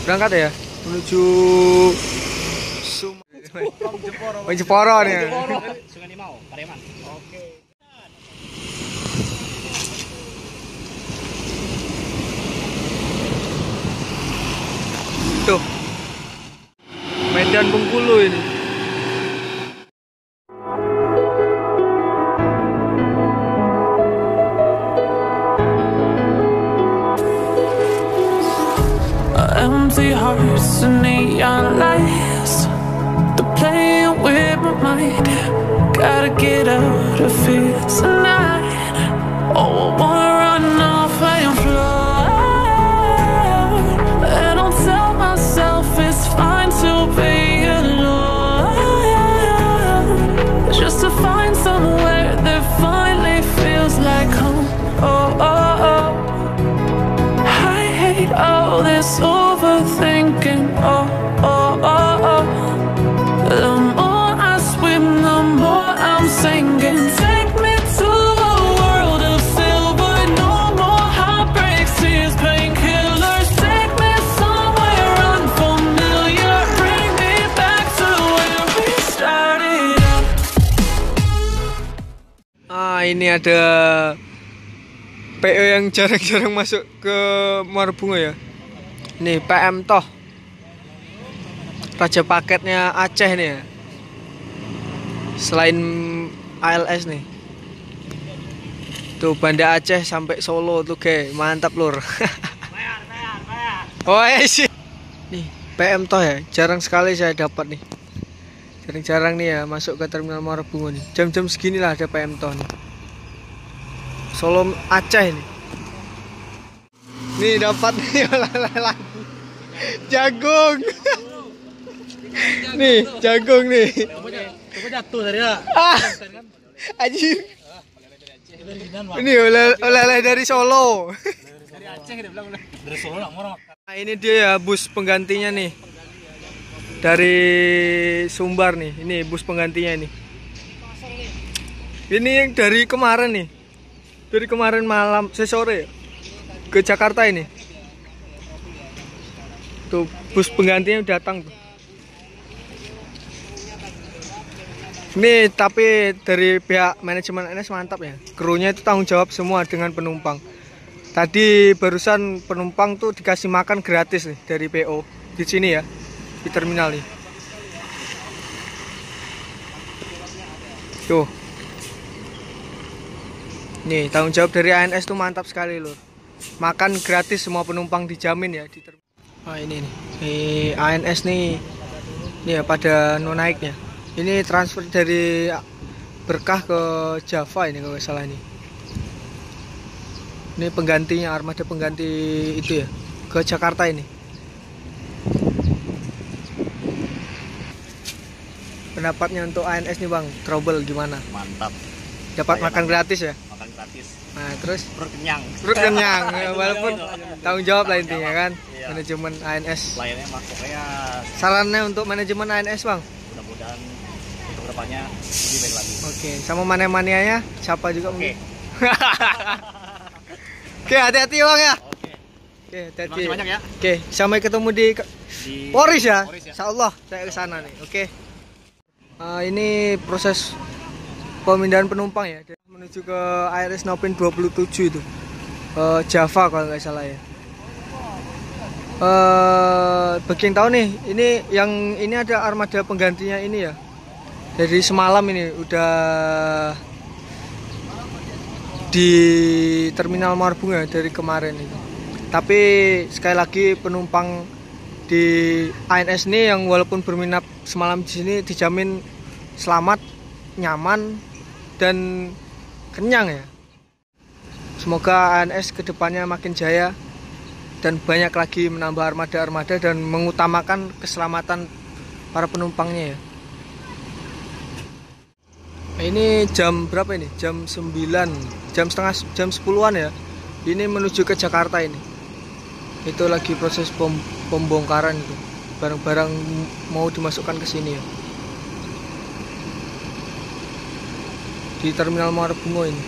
Berangkat ya menuju Jeporo nih. Sungai Limau, Pareman. Oke. Tuh. Medan Bengkulu ini. Empty hearts and neon lights, they're playing with my mind. Gotta get out of here tonight. Oh, I wanna run off and fly, and I'll tell myself it's fine to be alone, just to find somewhere that finally feels like home. Oh, oh, oh. I hate all this overthinking. Oh, oh, oh, oh. The more I swim, the more I'm sinking. Take me to a world of silver. No more heartbreaks, tears, painkillers. Take me somewhere unfamiliar. Bring me back to where we started out. Ini ada PO yang jarang-jarang masuk ke Muara Bungo ya. Nih PM Toh, raja paketnya Aceh nih ya. Selain ALS nih, tuh Banda Aceh sampai Solo tuh kayak mantap lur. Bayar. Oh sih. Nih PM Toh ya, jarang sekali saya dapat nih. Jarang-jarang nih ya masuk ke terminal Muara Bungo nih. Jam-jam segini lah ada PM Toh nih. Solo Aceh ini. Nih dapat nih oleh-oleh lagi. Jagung. Nih, jagung nih. Coba jatuh tadi ya. Anjir. Ini oleh-oleh dari Solo. Dari Aceh dia bilang. Dari Solo lah orang. Nah, ini dia ya bus penggantinya nih. Dari Sumbar nih. Ini bus penggantinya nih. Ini yang dari kemarin nih. Dari kemarin malam sore ke Jakarta ini. Tuh bus penggantinya datang tuh. Ini tapi dari pihak manajemen NS mantap ya. Krunya itu tanggung jawab semua dengan penumpang. Tadi barusan penumpang tuh dikasih makan gratis nih dari PO di sini ya, di terminal nih. Tuh. Nih tanggung jawab dari ANS tuh mantap sekali lur. Makan gratis semua penumpang dijamin ya di terminal. Nah ini nih, ANS nih ya pada no naiknya. Ini transfer dari Berkah ke Java ini kalau nggak salah ini. Ini penggantinya, armada pengganti itu ya, ke Jakarta ini. Pendapatnya untuk ANS nih bang, trouble gimana? Mantap. Dapat makan gratis ya? Makan gratis. Nah terus Perut kenyang. perut kenyang ya, walaupun tanggung jawab lah intinya kan. Iya. Manajemen ANS. Layannya mah pokoknya Sarannya untuk manajemen ANS bang? mudah-mudahan kedepannya lebih baik lagi. Oke, sama mania-manianya siapa juga Oke. mungkin. Oke, hati-hati bang ya. Oke. Oke, hati-hati. Terima kasih banyak ya. Oke, sampai ketemu di Poris ya. Insyaallah saya ke sana nih. Oke. Ini proses pemindahan penumpang ya menuju ke ARS Nopin 27 itu. Java kalau nggak salah ya. Bagi yang tahu nih, ini ada armada penggantinya ini ya. Dari semalam ini udah di terminal Muara Bungo dari kemarin itu. Tapi sekali lagi penumpang di ANS ini yang walaupun berminat semalam di sini dijamin selamat, nyaman dan kenyang ya. Semoga ANS kedepannya makin jaya dan banyak lagi menambah armada-armada dan mengutamakan keselamatan para penumpangnya ya. Nah, ini jam berapa ini? Jam 9, jam 10-an ya. Ini menuju ke Jakarta ini. Itu lagi proses pembongkaran itu. Barang-barang mau dimasukkan ke sini ya. Di terminal Muara Bungo ini.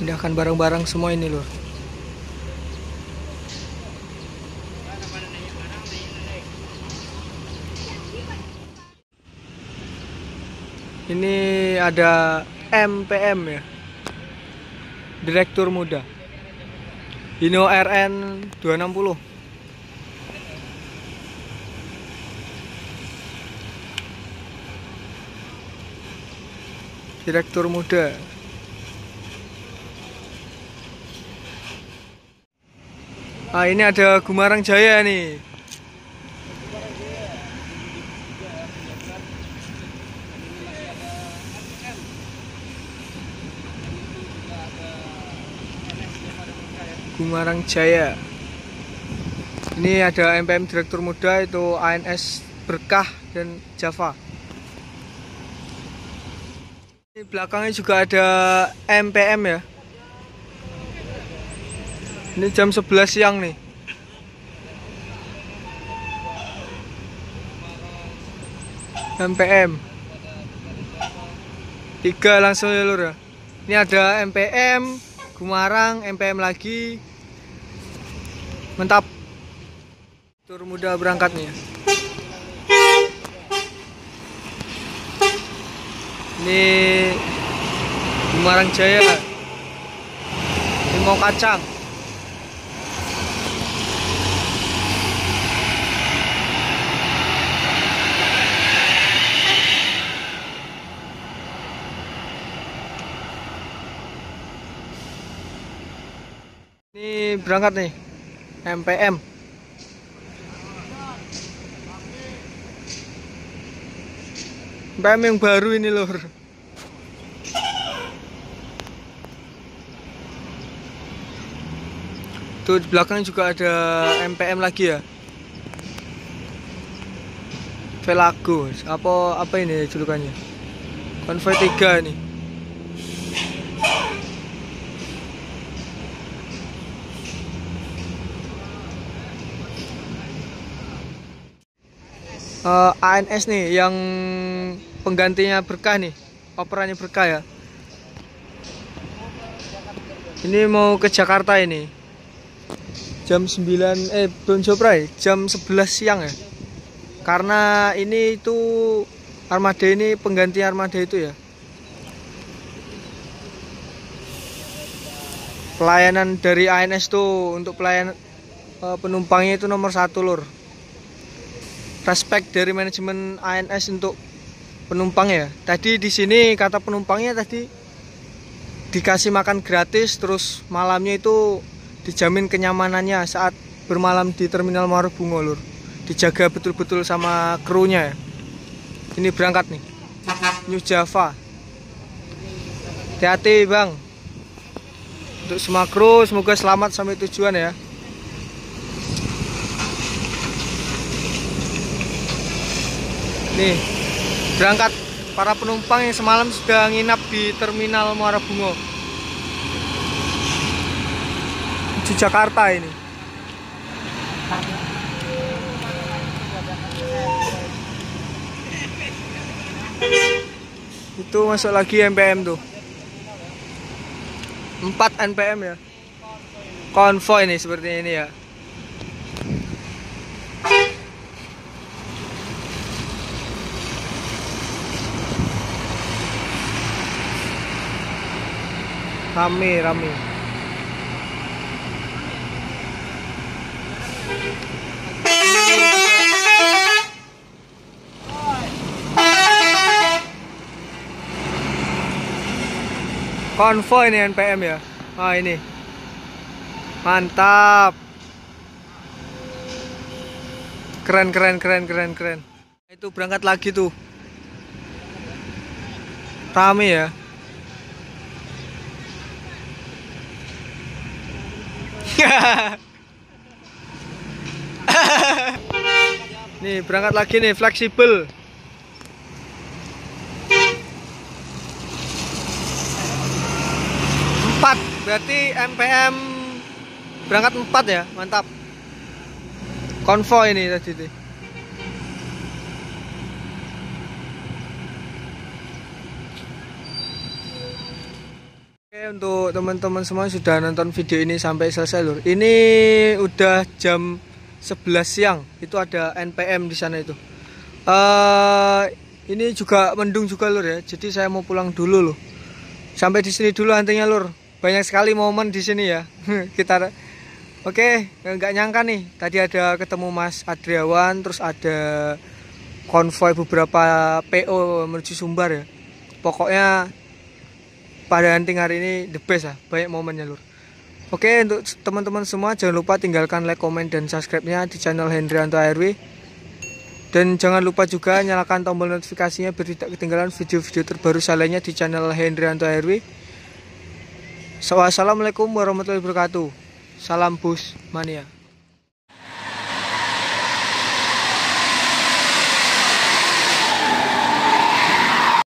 Pindahkan barang-barang semua ini lur. Ini ada MPM ya, Direktur Muda Hino RN 260. Direktur Muda. Ah, ini ada Gumarang Jaya nih. Gumarang Jaya. Ini ada MPM Direktur Muda, itu ANS Berkah dan Java. Di belakangnya juga ada MPM ya. Ini jam 11 siang nih. MPM 3 langsung ya lur ya. Ini ada MPM Gumarang, MPM lagi. Mantap. Tur Muda berangkat nih. Ini Gumarang Jaya. Ini mau kacang. Ini berangkat nih MPM. MPM yang baru ini lur. Tuh di belakang juga ada MPM lagi ya. Velago. Apa ini julukannya? Konvoy 3 nih. ANS nih yang penggantinya Berkah nih, operannya Berkah ya. Ini mau ke Jakarta ini jam 9 belum Jopray, jam 11 siang ya. Karena ini itu armada, ini pengganti armada itu ya. Pelayanan dari ANS tuh untuk pelayanan penumpangnya itu nomor 1 lur. Respect dari manajemen ANS untuk penumpang ya. Tadi di sini kata penumpangnya tadi dikasih makan gratis, terus malamnya itu dijamin kenyamanannya saat bermalam di Terminal Marubungo lur. Dijaga betul-betul sama krunya ya. Ini berangkat nih New Java. Hati-hati bang. Untuk semua kru semoga selamat sampai tujuan ya. Nih, berangkat para penumpang yang semalam sudah nginap di Terminal Muara Bungo di Jakarta ini. Itu masuk lagi MPM tuh. 4 NPM ya. Konvoy nih seperti ini ya. Rame. Konvoy nih NPM ya. Ah ini. Mantap. Keren. Itu berangkat lagi tuh. Rame ya. Nih berangkat lagi nih, fleksibel. Empat, berarti MPM berangkat 4 ya, mantap. Konvoy ini tadi tuh. Oke, Untuk teman-teman semua sudah nonton video ini sampai selesai lur. Ini udah jam 11 siang. Itu ada NPM di sana itu. Ini juga mendung juga lur ya. Jadi saya mau pulang dulu loh. Sampai di sini dulu huntingnya lur. Banyak sekali momen di sini ya. Kita oke, nggak nyangka nih. Tadi ada ketemu Mas Adriawan, terus ada konvoy beberapa PO menuju Sumbar ya. Pokoknya pada hunting hari ini the best lah, banyak momennya lur. Oke, untuk teman-teman semua jangan lupa tinggalkan like, komen, dan subscribe-nya di channel Hendrianto ARW. Dan jangan lupa juga nyalakan tombol notifikasinya biar tidak ketinggalan video-video terbaru lainnya di channel Hendrianto ARW. Wassalamualaikum warahmatullahi wabarakatuh. Salam Bus Mania.